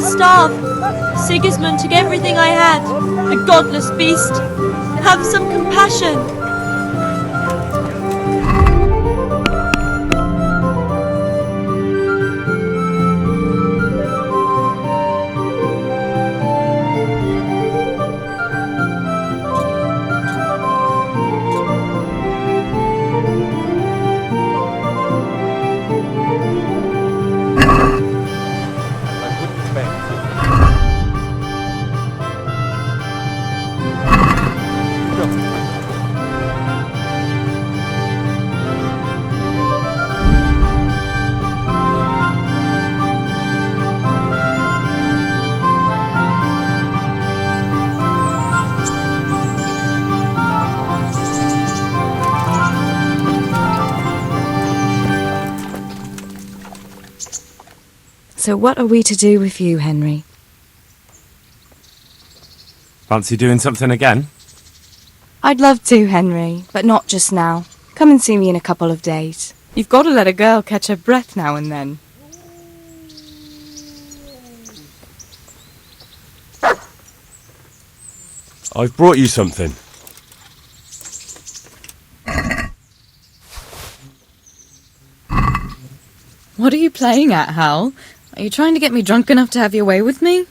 starve. Sigismund took everything I had. A godless beast. Have some compassion. So what are we to do with you, Henry? Fancy doing something again? I'd love to, Henry, but not just now. Come and see me in a couple of days. You've got to let a girl catch her breath now and then. I've brought you something. What are you playing at, Hal? Are you trying to get me drunk enough to have your way with me?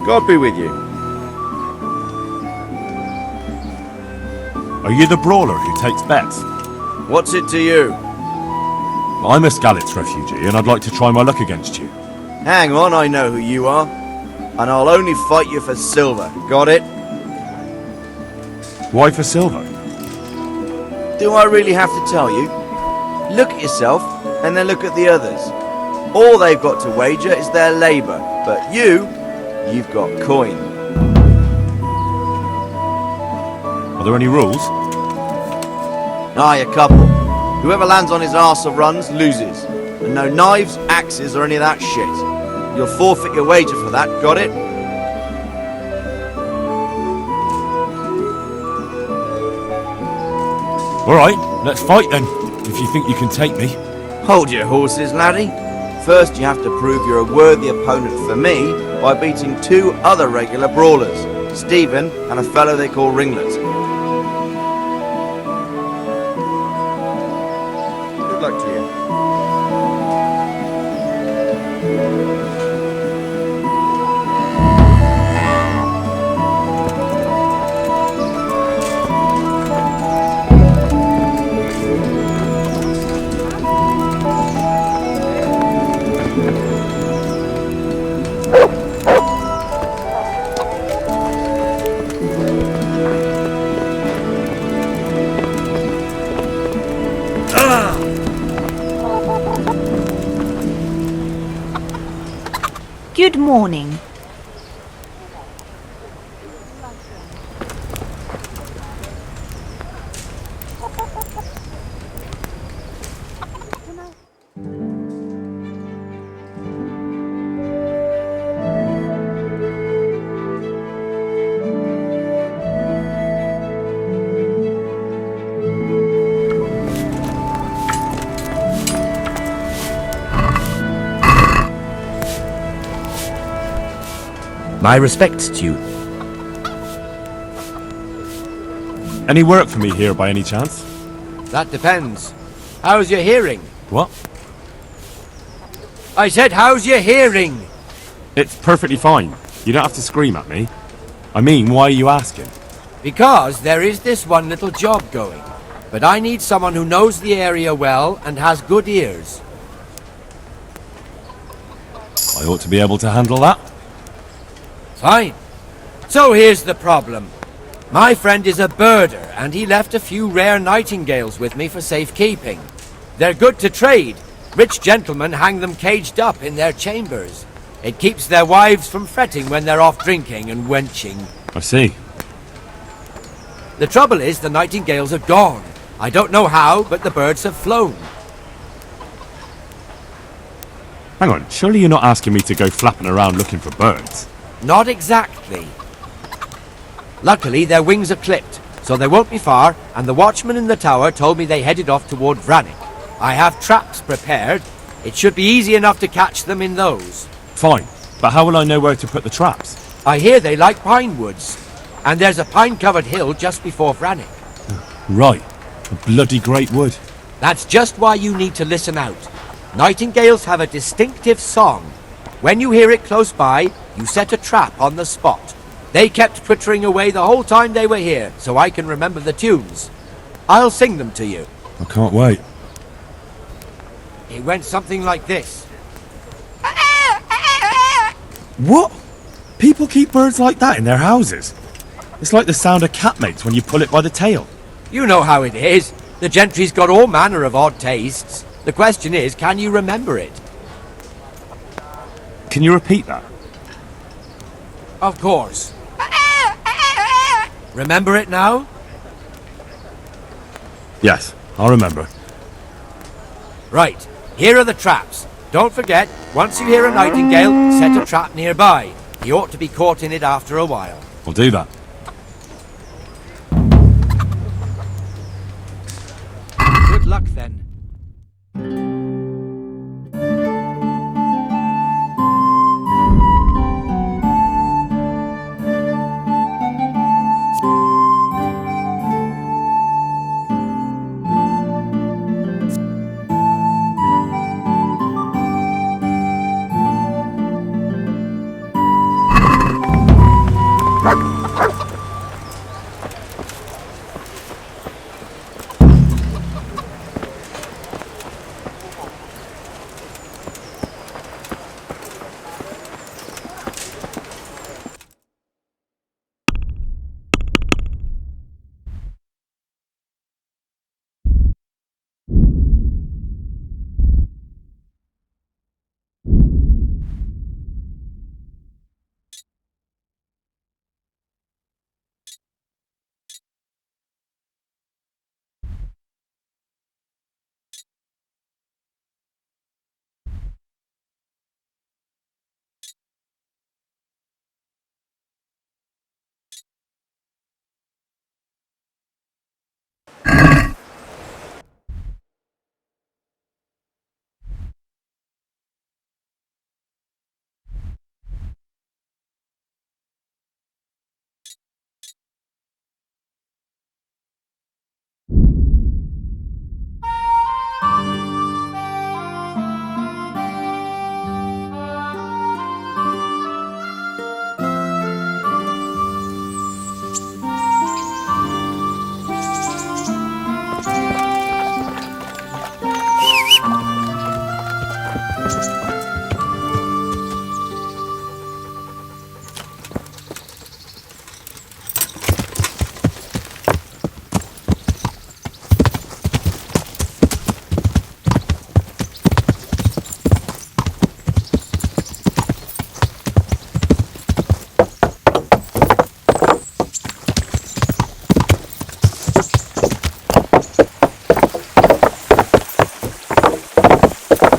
God be with you. Are you the brawler who takes bets? What's it to you? I'm a Skalitz refugee and I'd like to try my luck against you. Hang on, I know who you are. And I'll only fight you for silver. Got it? Why for silver? Do I really have to tell you? Look at yourself and then look at the others. All they've got to wager is their labour. But you've got coin. Are there any rules? Aye, a couple. Whoever lands on his arse or runs loses. And no knives, axes or any of that shit. You'll forfeit your wager for that, got it? Alright, let's fight then, if you think you can take me. Hold your horses, laddie. First you have to prove you're a worthy opponent for me by beating 2 other regular brawlers, Stephen and a fellow they call Ringlet. Good luck to you. Good morning. My respects to you. Any work for me here by any chance? That depends. How's your hearing? What? I said, how's your hearing? It's perfectly fine. You don't have to scream at me. I mean, why are you asking? Because there is this one little job going. But I need someone who knows the area well and has good ears. I ought to be able to handle that. Fine. So here's the problem. My friend is a birder, and he left a few rare nightingales with me for safekeeping. They're good to trade. Rich gentlemen hang them caged up in their chambers. It keeps their wives from fretting when they're off drinking and wenching. I see. The trouble is the nightingales are gone. I don't know how, but the birds have flown. Hang on, surely you're not asking me to go flapping around looking for birds? Not exactly. Luckily, their wings are clipped, so they won't be far, and the watchman in the tower told me they headed off toward Vranik. I have traps prepared. It should be easy enough to catch them in those. Fine, but how will I know where to put the traps? I hear they like pine woods, and there's a pine-covered hill just before Vranik. Right, a bloody great wood. That's just why you need to listen out. Nightingales have a distinctive song. When you hear it close by, you set a trap on the spot. They kept twittering away the whole time they were here, so I can remember the tunes. I'll sing them to you. I can't wait. It went something like this. What? People keep birds like that in their houses? It's like the sound a cat makes when you pull it by the tail. You know how it is. The gentry's got all manner of odd tastes. The question is, can you remember it? Can you repeat that? Of course. Remember it now? Yes, I'll remember. Right, here are the traps. Don't forget, once you hear a nightingale, set a trap nearby. He ought to be caught in it after a while. I'll do that. Good luck then.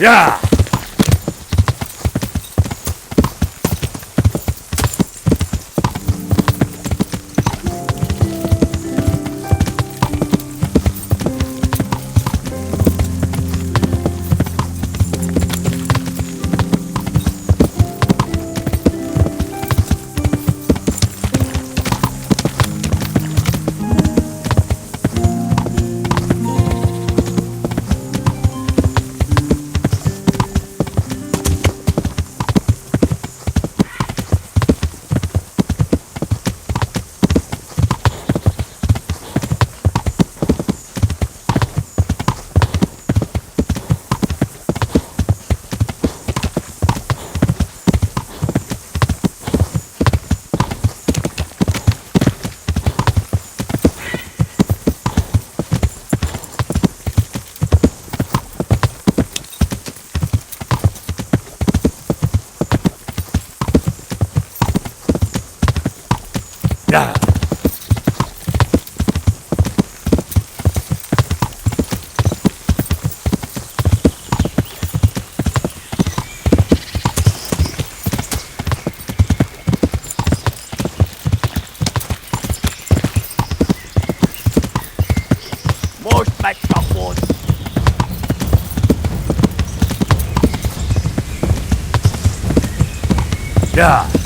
Yeah. Yeah. Most better one. Yeah.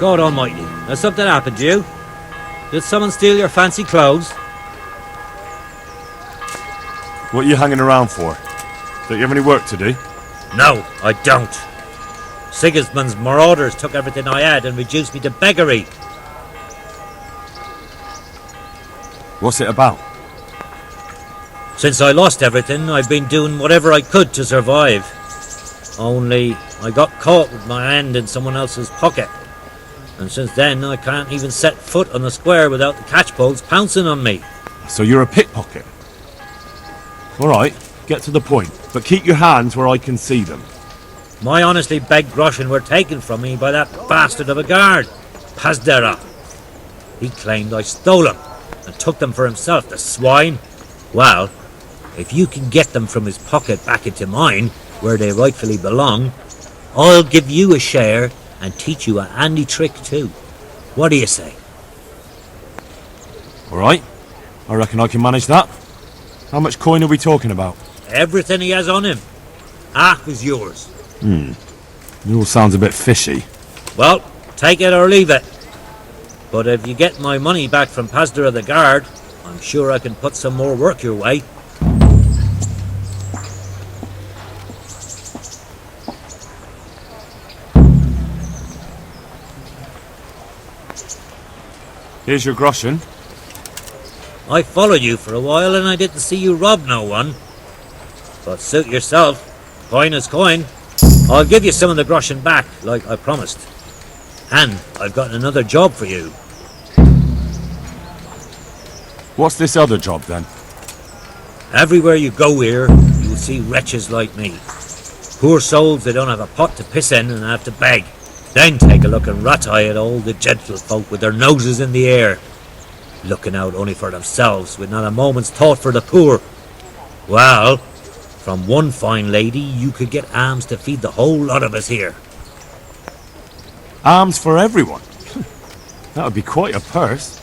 God almighty, has something happened to you? Did someone steal your fancy clothes? What are you hanging around for? Don't you have any work to do? No, I don't. Sigismund's marauders took everything I had and reduced me to beggary. What's it about? Since I lost everything, I've been doing whatever I could to survive. Only, I got caught with my hand in someone else's pocket. And since then, I can't even set foot on the square without the catchpolls pouncing on me. So you're a pickpocket? Alright, get to the point, but keep your hands where I can see them. My honestly begged groschen were taken from me by that bastard of a guard, Pazdera. He claimed I stole them and took them for himself, the swine. Well, if you can get them from his pocket back into mine, where they rightfully belong, I'll give you a share and teach you a handy trick too. What do you say? Alright, I reckon I can manage that. How much coin are we talking about? Everything he has on him. Half is yours. It all sounds a bit fishy. Well, take it or leave it. But if you get my money back from Pazdera the guard, I'm sure I can put some more work your way. Here's your groschen. I followed you for a while and I didn't see you rob no one. But suit yourself. Coin is coin. I'll give you some of the groschen back, like I promised. And I've got another job for you. What's this other job then? Everywhere you go here, you'll see wretches like me. Poor souls that don't have a pot to piss in and have to beg. Then take a look and rat-eye at all the gentlefolk with their noses in the air, looking out only for themselves with not a moment's thought for the poor. Well, from one fine lady you could get alms to feed the whole lot of us here. Alms for everyone? That would be quite a purse.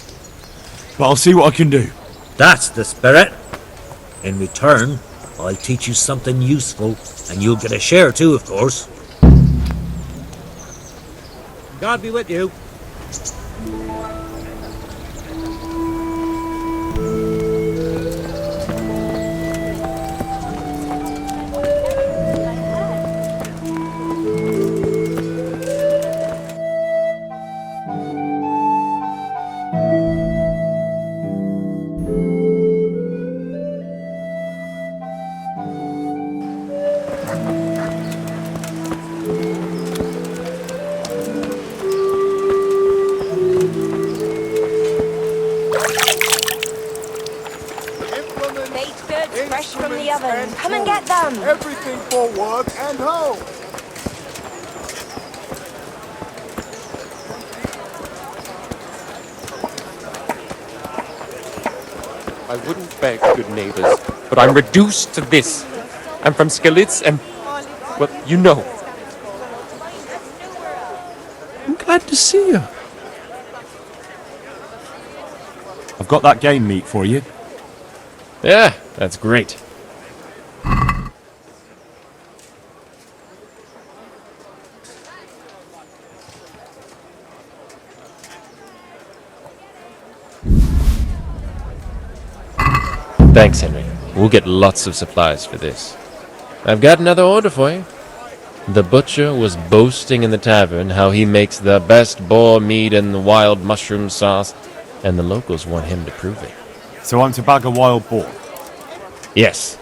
But I'll see what I can do. That's the spirit. In return, I'll teach you something useful, and you'll get a share too, of course. God be with you. Baked goods fresh from the oven. Come and get them. Everything for work and home. I wouldn't beg, good neighbors, but I'm reduced to this. I'm from Skalitz and, well, you know. I'm glad to see you. I've got that game meat for you. Yeah, that's great. Thanks, Henry. We'll get lots of supplies for this. I've got another order for you. The butcher was boasting in the tavern how he makes the best boar meat and the wild mushroom sauce, and the locals want him to prove it. So I'm to bag a wild boar? Yes.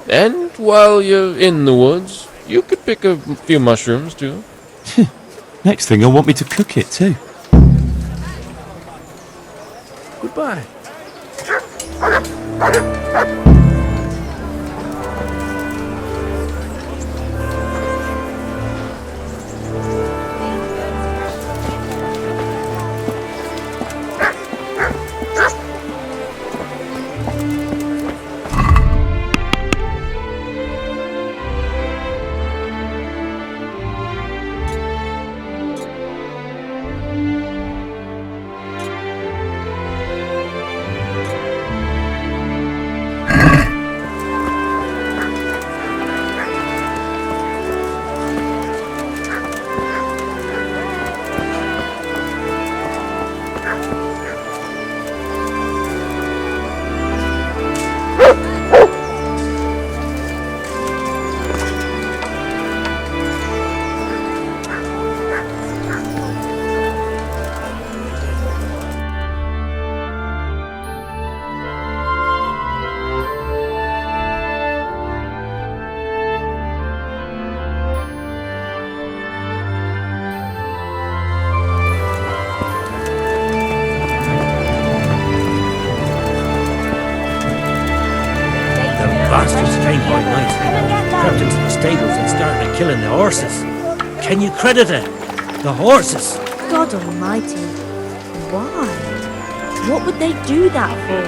And while you're in the woods, you could pick a few mushrooms, too. Next thing, you'll want me to cook it too. Goodbye. stables and started killing the horses. Can you credit it? The horses. God almighty. Why? What would they do that for?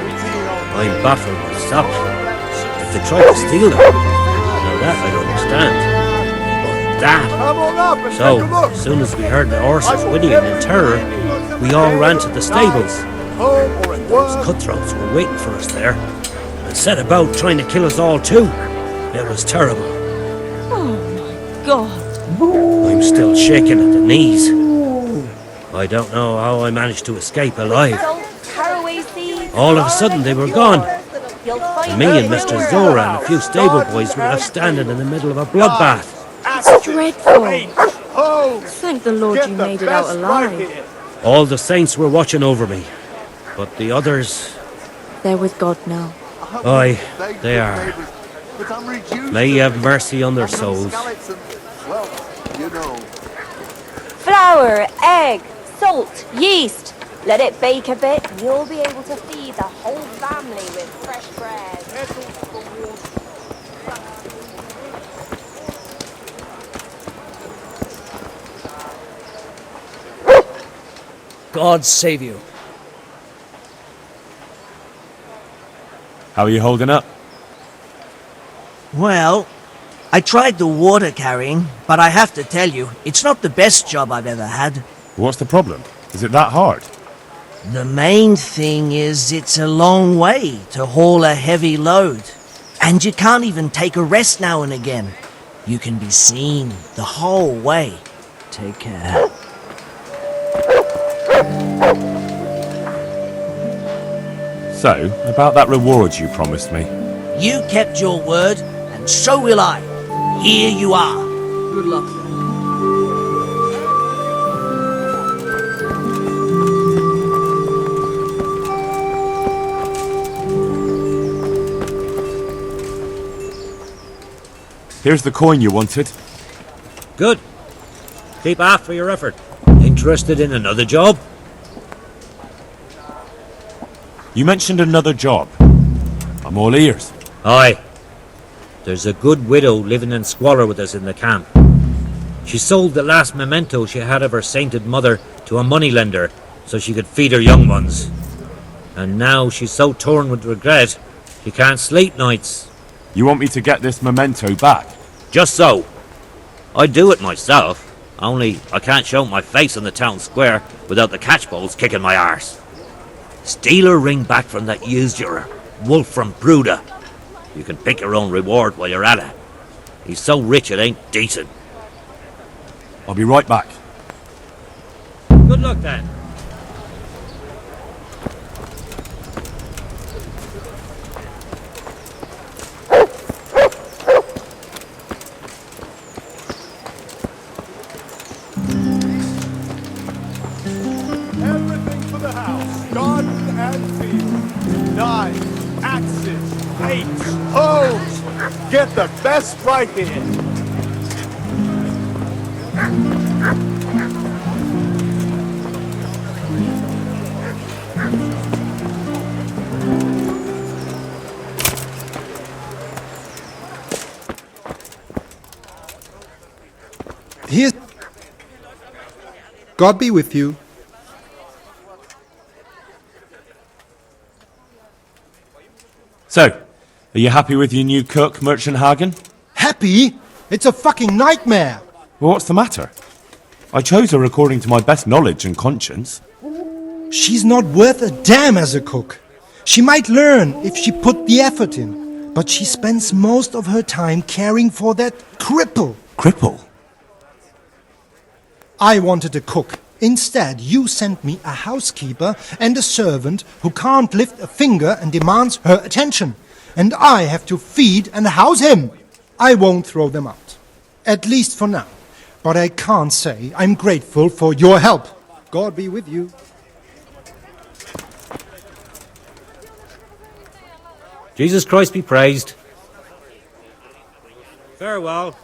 I'm baffled myself. If they tried to steal them, now that I'd understand. But that... Come on up and So, take a look. as soon as we heard the horses whinnying in terror, we all ran to the stables. Home or at Those work. cutthroats were waiting for us there, and set about trying to kill us all too. It was terrible. Oh my God. I'm still shaking at the knees. I don't know how I managed to escape alive. Salt, caraway seeds. All of a sudden they were gone. You'll find Me and them Mr. everywhere. Zora and a few stable boys were left standing in the middle of a bloodbath. It's dreadful. Home. Thank the Lord Get you the made it out best alive. right here. All the saints were watching over me, but the others, They're with God now. aye, Thank they you, are. neighbors, but I'm reduced May to He have mercy on their some souls. skeleton. Well, you know. Flour, egg, salt, yeast. Let it bake a bit and you'll be able to feed the whole family with fresh bread. God save you. How are you holding up? Well, I tried the water carrying, but I have to tell you, it's not the best job I've ever had. What's the problem? Is it that hard? The main thing is it's a long way to haul a heavy load. And you can't even take a rest now and again. You can be seen the whole way. Take care. So, about that reward you promised me. You kept your word, and so will I. Here you are. Good luck. Here's the coin you wanted. Good. Keep after your effort. Interested in another job? You mentioned another job. I'm all ears. Aye. There's a good widow living in squalor with us in the camp. She sold the last memento she had of her sainted mother to a moneylender so she could feed her young ones. And now she's so torn with regret, she can't sleep nights. You want me to get this memento back? Just so. I'd do it myself, only I can't show my face on the town square without the catchpoles kicking my arse. Steal a ring back from that usurer, Wolf from Bruda. You can pick your own reward while you're at it. He's so rich it ain't decent. I'll be right back. Good luck then. Everything for the house. Garden and field. Knives, axes, rakes, hoes. Get the best right here. Here's... God be with you. So, are you happy with your new cook, Merchant Hagen? Happy? It's a fucking nightmare. Well, what's the matter? I chose her according to my best knowledge and conscience. She's not worth a damn as a cook. She might learn if she put the effort in, but she spends most of her time caring for that cripple. Cripple? I wanted a cook. Instead, you sent me a housekeeper and a servant who can't lift a finger and demands her attention. And I have to feed and house him. I won't throw them out. At least for now. But I can't say I'm grateful for your help. God be with you. Jesus Christ be praised. Farewell.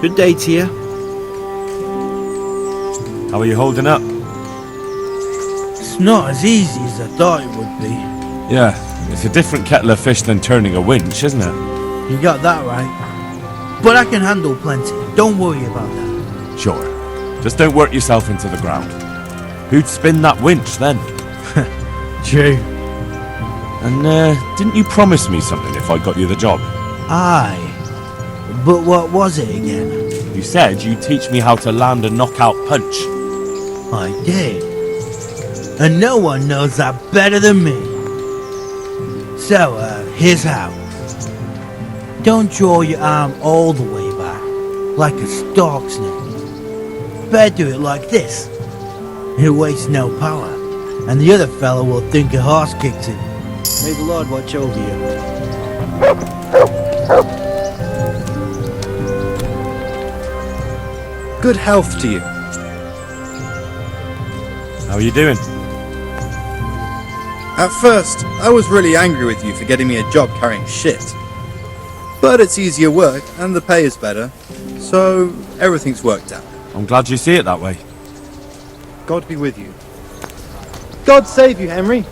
Good day to you. How are you holding up? It's not as easy as I thought it would be. Yeah, it's a different kettle of fish than turning a winch, isn't it? You got that right. But I can handle plenty. Don't worry about that. Sure. Just don't work yourself into the ground. Who'd spin that winch then? True. And didn't you promise me something if I got you the job? Aye. But what was it again? You said you'd teach me how to land a knockout punch. I did. And no one knows that better than me. So, here's how. Don't draw your arm all the way back, like a stork snake. Better do it like this. It wastes no power, and the other fellow will think a horse kicked him. May the Lord watch over you. Good health to you. How are you doing? At first, I was really angry with you for getting me a job carrying shit. But it's easier work, and the pay is better, so everything's worked out. I'm glad you see it that way. God be with you. God save you, Henry.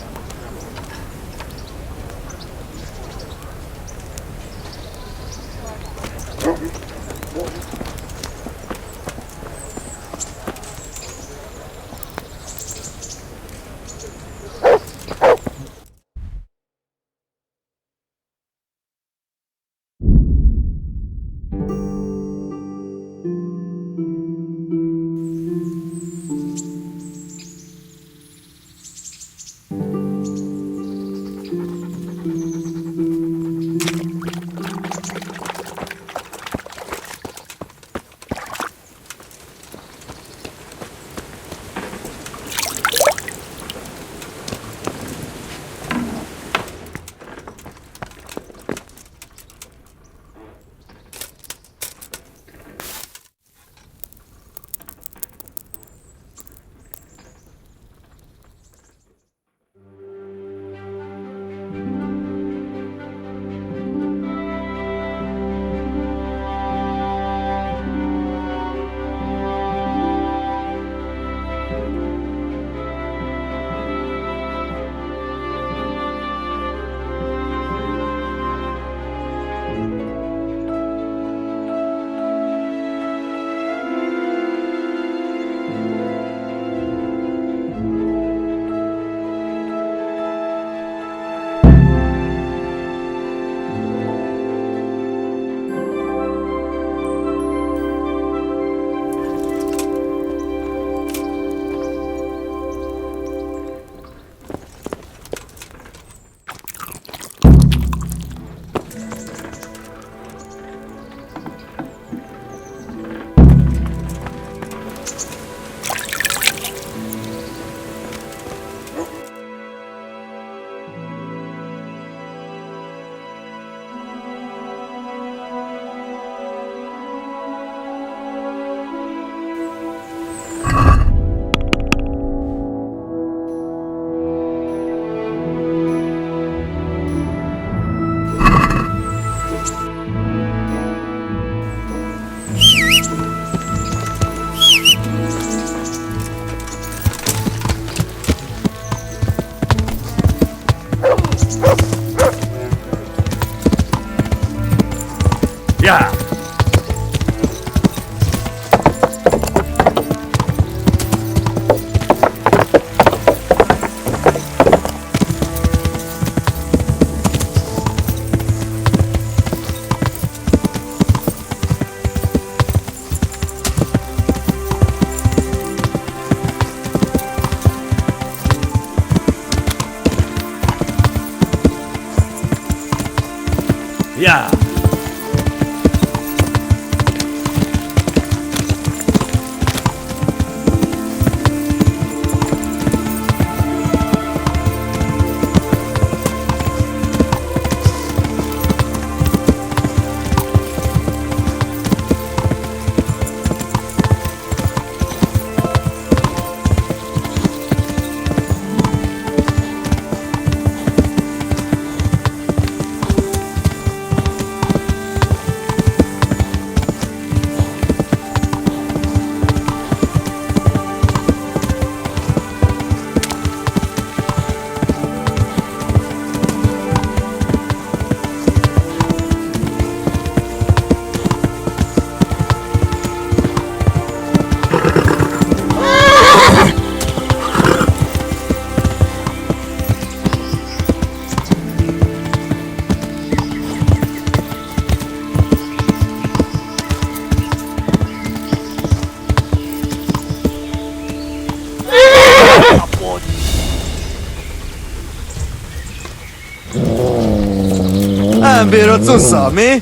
Dopiero co sami?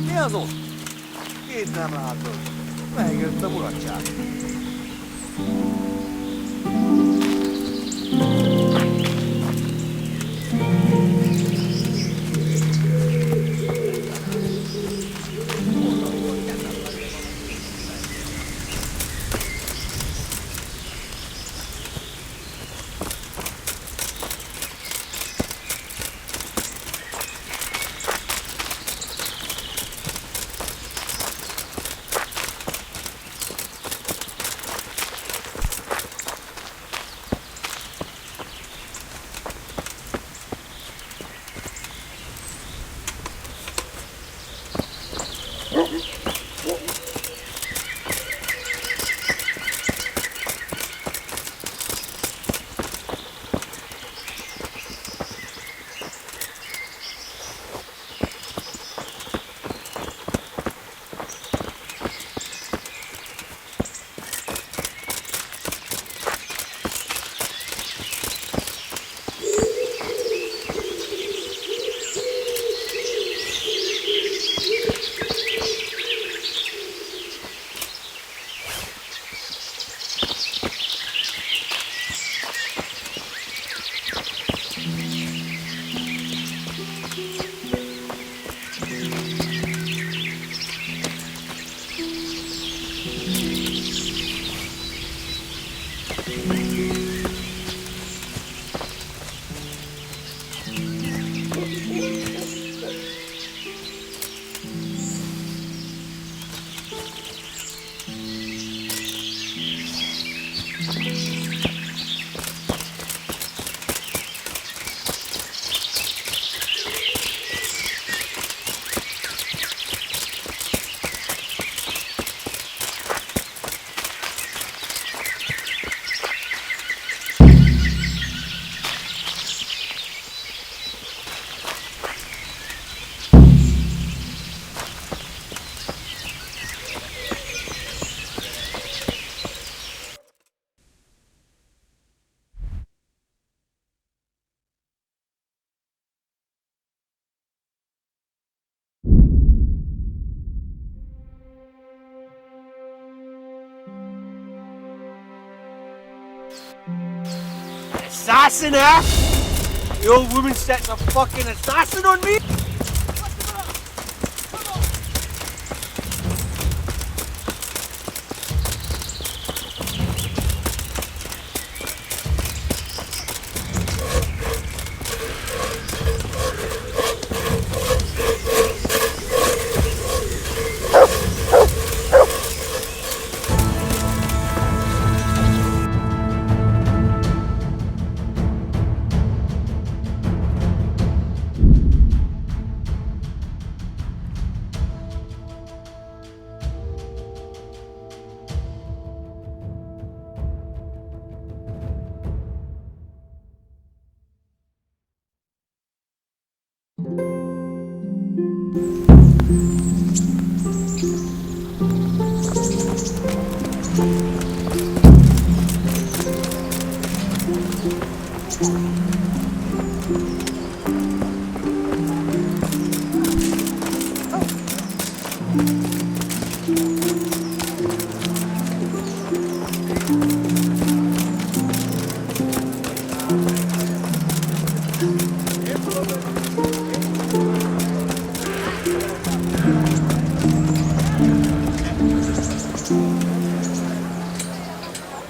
Mi az ott? Két nem látod. Megjöttem, uratság. Assassin, eh? The old woman sets a fucking assassin on me?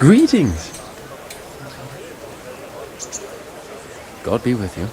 Greetings. God be with you.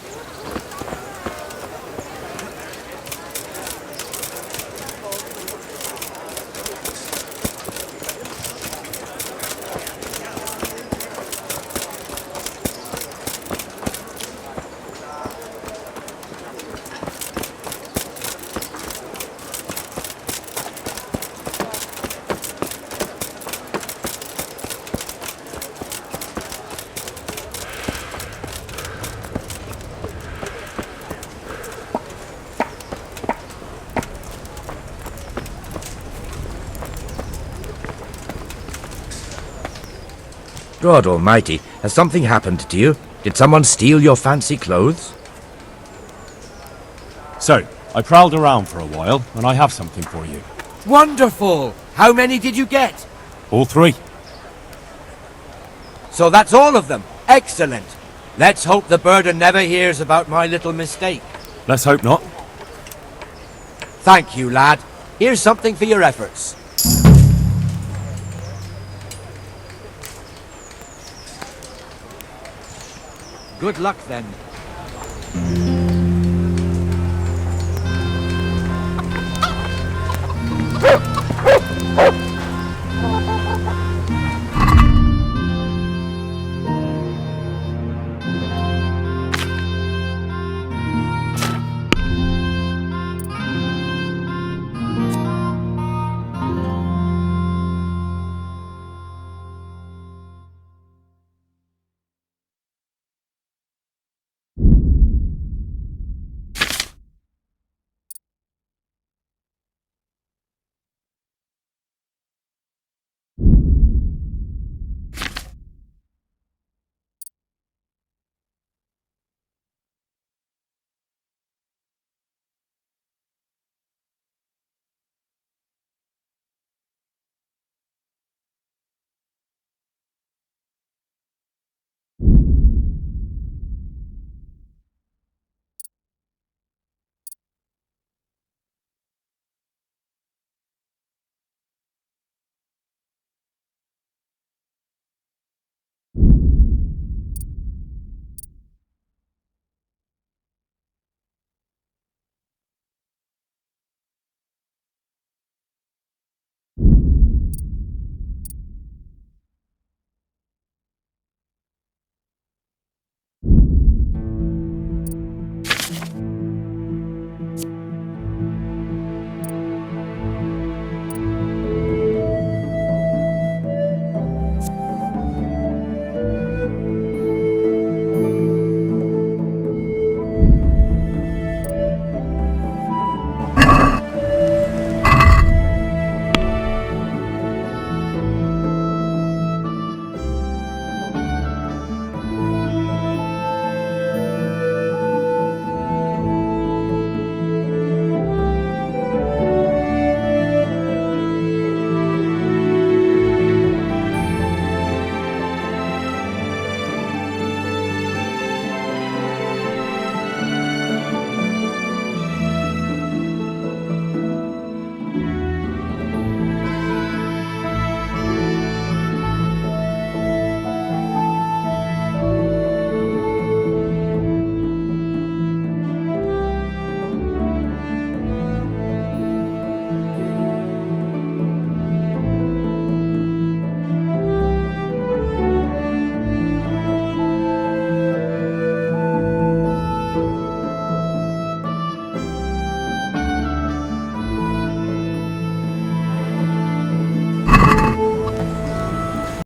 God almighty, has something happened to you? Did someone steal your fancy clothes? So, I prowled around for a while, and I have something for you. Wonderful! How many did you get? All 3. So that's all of them. Excellent. Let's hope the birder never hears about my little mistake. Let's hope not. Thank you, lad. Here's something for your efforts. Good luck, then.